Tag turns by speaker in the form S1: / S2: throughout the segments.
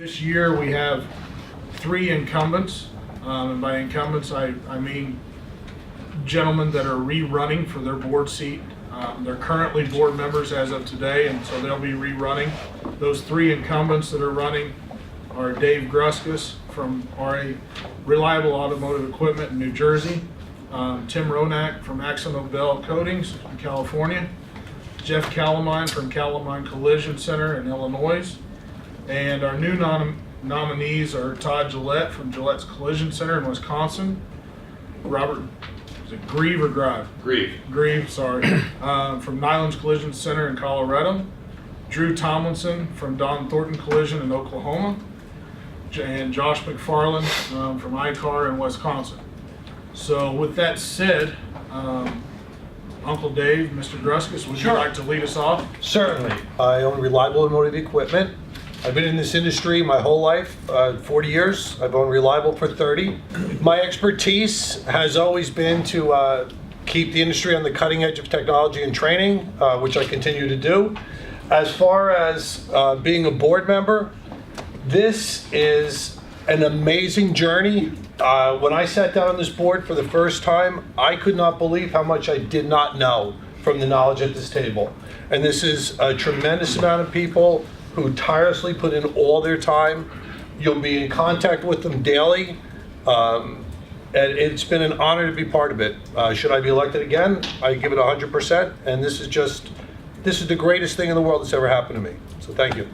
S1: This year we have 3 incumbents, and by incumbents I mean gentlemen that are rerunning for their board seat. They're currently board members as of today, and so they'll be rerunning. Those 3 incumbents that are running are Dave Gruskos from RA Reliable Automotive Equipment in New Jersey, Tim Ronak from AkzoNobel Coatings in California, Jeff Kallemeyn from Kallemeyn Collision Center in Illinois, and our new nominees are Todd Gillette from Gillette's Collision Center in Wisconsin, Robert, is it Grieve or Grieve? Grieve, sorry, from Nylund's Collision Center in Colorado, Drue Tomlinson from Thorton Collision in Oklahoma, and Josh McFarlin from iCar in Wisconsin. So with that said, Uncle Dave, Mr. Gruskos, would you like to lead us off?
S2: Certainly. I own Reliable Automotive Equipment. I've been in this industry my whole life, 40 years. I've owned Reliable for 30. My expertise has always been to keep the industry on the cutting edge of technology and training, which I continue to do. As far as being a board member, this is an amazing journey. When I sat down on this board for the first time, I could not believe how much I did not know from the knowledge at this table. And this is a tremendous amount of people who tirelessly put in all their time. You'll be in contact with them daily. And it's been an honor to be part of it. Should I be elected again, I give it 100%. And this is the greatest thing in the world that's ever happened to me. So thank you.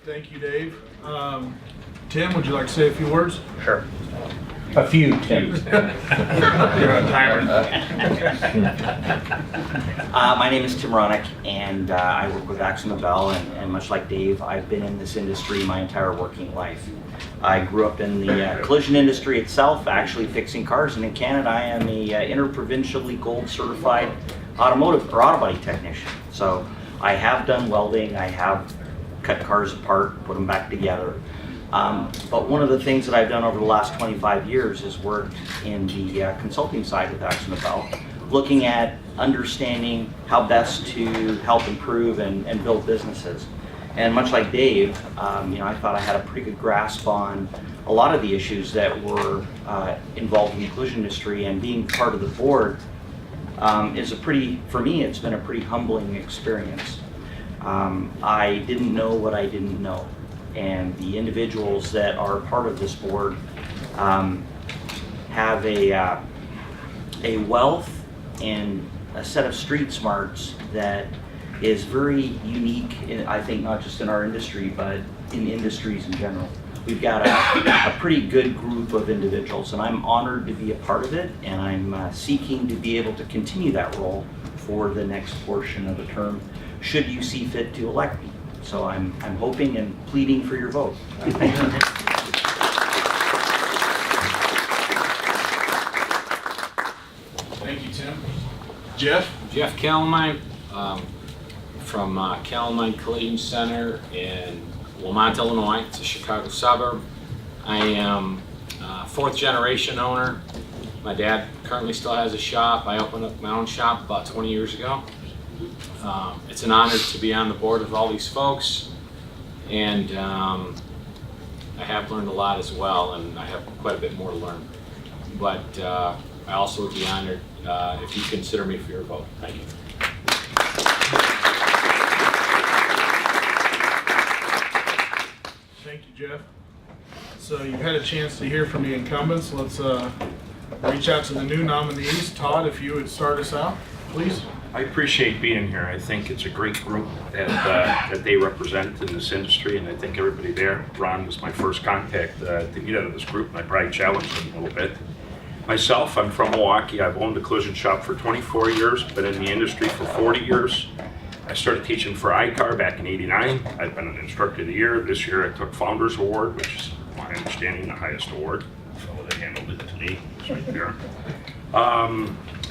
S1: Thank you, Dave. Tim, would you like to say a few words?
S3: Sure. A few, Tim.
S1: You're on timer.
S4: My name is Tim Roenick, and I work with AkzoNobel, and much like Dave, I've been in this industry my entire working life. I grew up in the collision industry itself, actually fixing cars, and in Canada I am a interprovincially gold certified automotive or auto body technician. So I have done welding, I have cut cars apart, put them back together. But one of the things that I've done over the last 25 years is work in the consulting side with AkzoNobel, looking at understanding how best to help improve and build businesses. And much like Dave, I thought I had a pretty good grasp on a lot of the issues that were involved in the collision industry, and being part of the board is for me, it's been a pretty humbling experience. I didn't know what I didn't know. And the individuals that are part of this board have a wealth and a set of street smarts that is very unique, I think, not just in our industry, but in industries in general. We've got a pretty good group of individuals, and I'm honored to be a part of it, and I'm seeking to be able to continue that role for the next portion of the term, should you see fit to elect me. So I'm hoping and pleading for your vote. Thank you.
S1: Thank you, Tim. Jeff?
S5: Jeff Kallemeyn from Kallemeyn Collision Center in Lamont, Illinois. It's a Chicago suburb. I am a 4th generation owner. My dad currently still has a shop. I opened up my own shop about 20 years ago. It's an honor to be on the board with all these folks, and I have learned a lot as well, and I have quite a bit more to learn. But I also would be honored if you consider me for your vote. Thank you.
S1: Thank you, Jeff. So you've had a chance to hear from the incumbents. Let's reach out to the new nominees. Todd, if you would start us out, please.
S6: I appreciate being here. I think it's a great group that they represent in this industry, and I think everybody there. Ron was my first contact to get out of this group, and I probably challenged him a little bit. Myself, I'm from Milwaukee. I've owned a collision shop for 24 years, been in the industry for 40 years. I started teaching for iCar back in '89. I've been an instructor of the year. This year I took Founders Award, which is, my understanding, the highest award. The fellow that handled it to me is right there.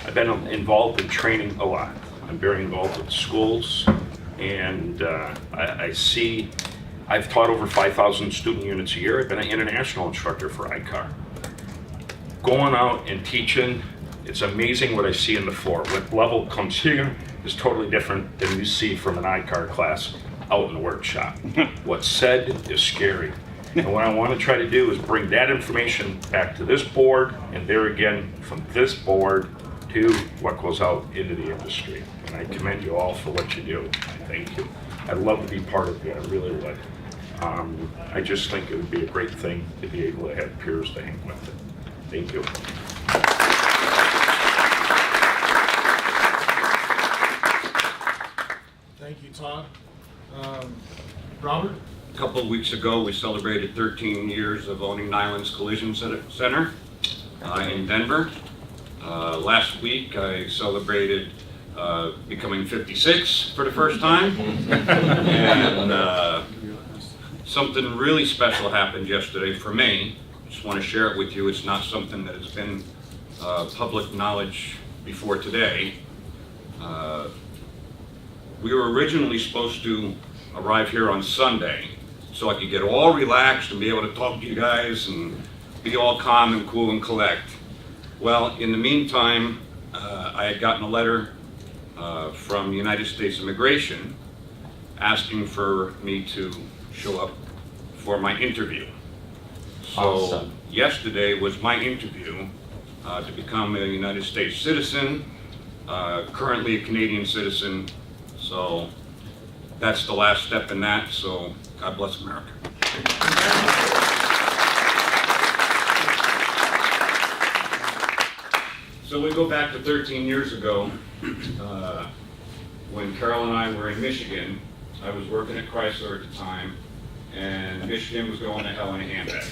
S6: I've been involved in training a lot. I'm very involved with schools, and I've taught over 5,000 student units a year. I've been an international instructor for iCar. Going out and teaching It's amazing what I see in the floor. What level comes here is totally different than you see from an I-car class out in the workshop. What's said is scary. And what I want to try to do is bring that information back to this board, and there again, from this board to what goes out into the industry. And I commend you all for what you do. Thank you. I'd love to be part of it, I really would. I just think it would be a great thing to be able to have peers to hang with it. Thank you.
S1: Thank you, Todd. Robert?
S7: A couple of weeks ago, we celebrated 13 years of owning Nylund's Collision Center in Denver. Last week, I celebrated becoming 56 for the first time. And something really special happened yesterday for me. Just want to share it with you. It's not something that has been public knowledge before today. We were originally supposed to arrive here on Sunday so I could get all relaxed and be able to talk to you guys and be all calm and cool and collect. Well, in the meantime, I had gotten a letter from United States Immigration asking for me to show up for my interview. So
S3: Awesome.
S7: yesterday was my interview to become a United States citizen, currently a Canadian citizen. So that's the last step in that, so God bless America. So we go back to 13 years ago, when Carol and I were in Michigan. I was working at Chrysler at the time, and Michigan was going to hell in a handbag.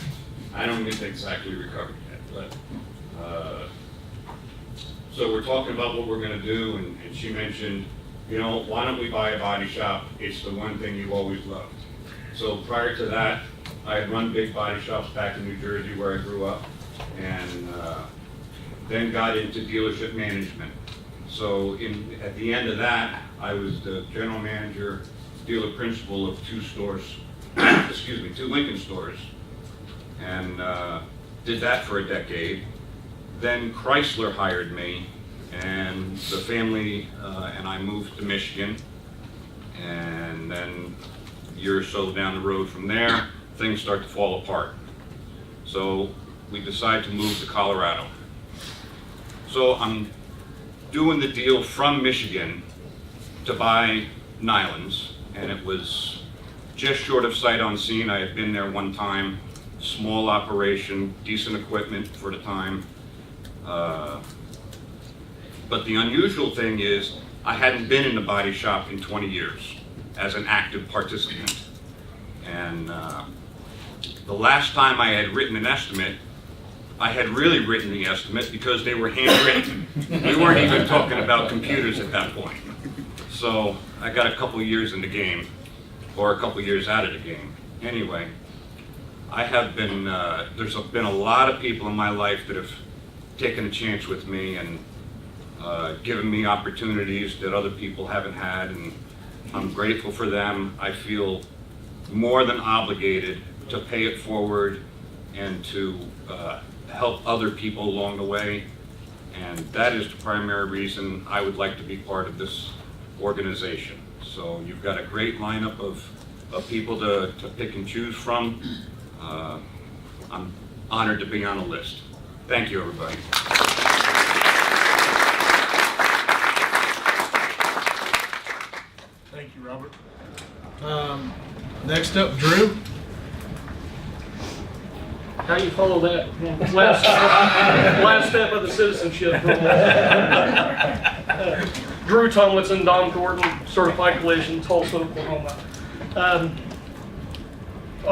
S7: I don't even exactly recovered yet, but so we're talking about what we're going to do, and she mentioned, you know, why don't we buy a body shop? It's the one thing you've always loved. So prior to that, I had run big body shops back in New Jersey where I grew up, and then got into dealership management. So at the end of that, I was the general manager, dealer principal of 2 stores, excuse me, 2 Lincoln stores, and did that for a decade. Then Chrysler hired me, and the family and I moved to Michigan, and then a year or so down the road from there, things start to fall apart. So we decide to move to Colorado. So I'm doing the deal from Michigan to buy Nylund's, and it was just short of sight unseen. I had been there one time, small operation, decent equipment for the time. But the unusual thing is, I hadn't been in the body shop in 20 years as an active participant. And the last time I had written an estimate, I had really written the estimate because they were handwritten. We weren't even talking about computers at that point. So I got a couple years in the game, or a couple years out of the game. Anyway, I have been, there's been a lot of people in my life that have taken a chance with me and given me opportunities that other people haven't had, and I'm grateful for them. I feel more than obligated to pay it forward and to help other people along the way, and that is the primary reason I would like to be part of this organization. So you've got a great lineup of people to pick and choose from. I'm honored to be on the list. Thank you, everybody.
S1: Thank you, Robert. Next up, Drew.
S8: How you follow that last step of the citizenship rule. Drue Tomlinson, Thorton, certified collision, Tulsa, Oklahoma. I'm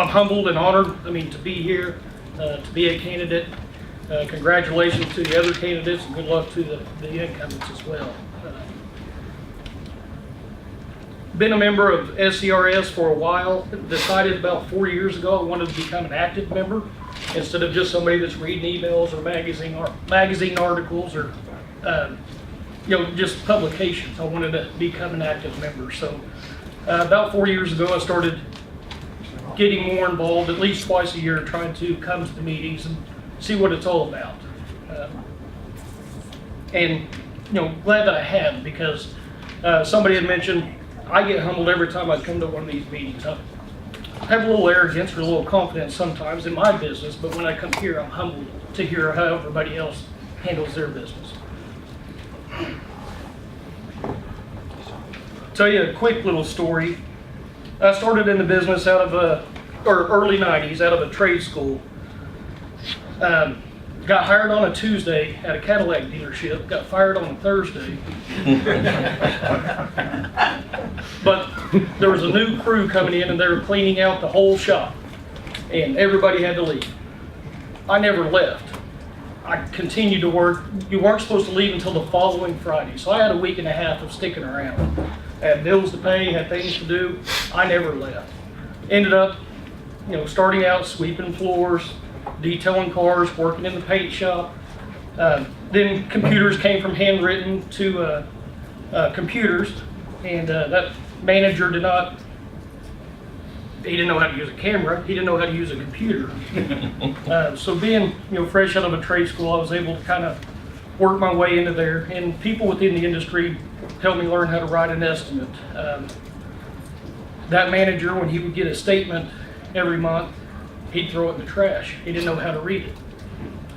S8: humbled and honored, to be here, to be a candidate. Congratulations to the other candidates, and good luck to the incumbents as well. Been a member of SCRS for a while. Decided about 4 years ago I wanted to become an active member instead of just somebody that's reading emails or magazine articles or just publications. I wanted to become an active member. So about 4 years ago I started getting more involved, at least twice a year, trying to come to the meetings and see what it's all about. And, glad that I have, because somebody had mentioned, I get humbled every time I come to one of these meetings. I have a little arrogance or a little confidence sometimes in my business, but when I come here, I'm humbled to hear how everybody else handles their business. Tell you a quick little story. I started in the business out of early 90s, out of a trade school. Got hired on a Tuesday at a Cadillac dealership, got fired on a Thursday. But there was a new crew coming in and they were cleaning out the whole shop and everybody had to leave. I never left. I continued to work. You weren't supposed to leave until the following Friday. So I had a week and a half of sticking around. I had bills to pay, had things to do. I never left. Ended up, starting out sweeping floors, detailing cars, working in the paint shop. Then computers came from handwritten to computers, and that manager he didn't know how to use a camera, he didn't know how to use a computer. So being fresh out of a trade school, I was able to kind of work my way into there, and people within the industry helped me learn how to write an estimate. That manager, when he would get a statement every month, he'd throw it in the trash. He didn't know how to read it.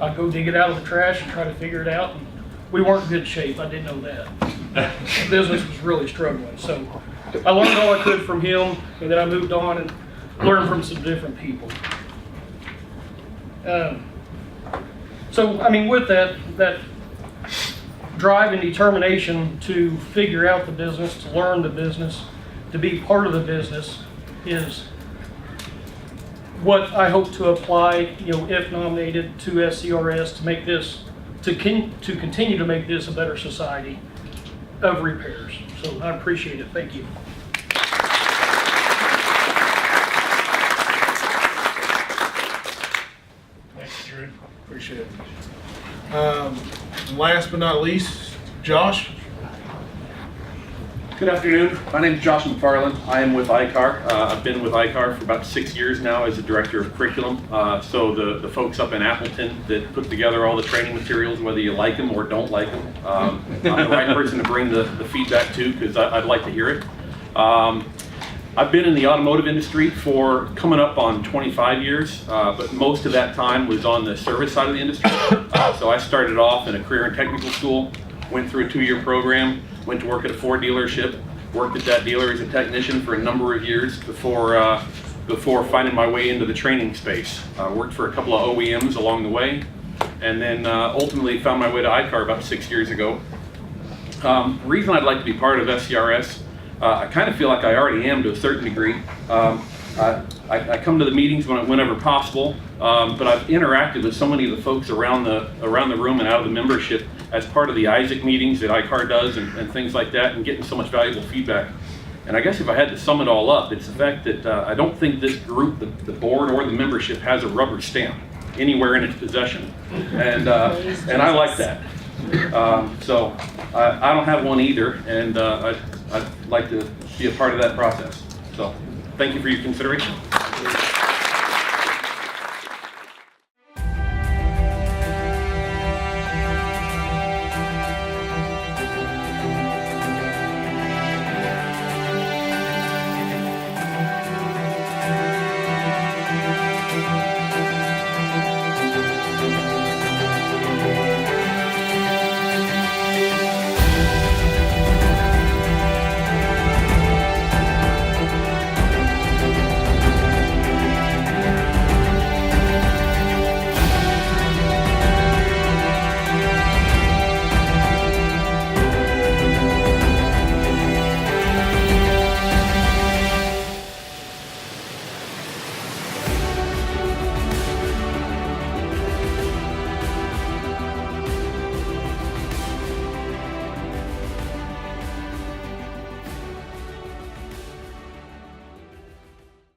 S8: I'd go dig it out of the trash and try to figure it out. And we weren't in good shape, I didn't know that. The business was really struggling. So I learned all I could from him, and then I moved on and learned from some different people. With that drive and determination to figure out the business, to learn the business, to be part of the business is what I hope to apply, if nominated, to SCRS to make this, to continue to make this a better society of repairs. So I appreciate it. Thank you.
S1: Thanks, Drew. Appreciate it. And last but not least, Josh.
S9: Good afternoon. My name is Josh McFarlin. I am with ICAR. I've been with ICAR for about 6 years now as a director of curriculum. So the folks up in Appleton that put together all the training materials, whether you like them or don't like them, I'm the right person to bring the feedback to because I'd like to hear it. I've been in the automotive industry for coming up on 25 years, but most of that time was on the service side of the industry. So I started off in a career and technical school, went through a 2-year program, went to work at a Ford dealership, worked at that dealer as a technician for a number of years before finding my way into the training space. Worked for a couple of OEMs along the way, and then ultimately found my way to ICAR about 6 years ago. Reason I'd like to be part of SCRS, I kind of feel like I already am to a certain degree. I come to the meetings whenever possible, but I've interacted with so many of the folks around the room and out of the membership as part of the Isaac meetings that ICAR does and things like that, and getting so much valuable feedback. And I guess if I had to sum it all up, it's the fact that I don't think this group, the board or the membership, has a rubber stamp anywhere in its possession, and I like that. So I don't have one either, and I'd like to be a part of that process. So thank you for your consideration.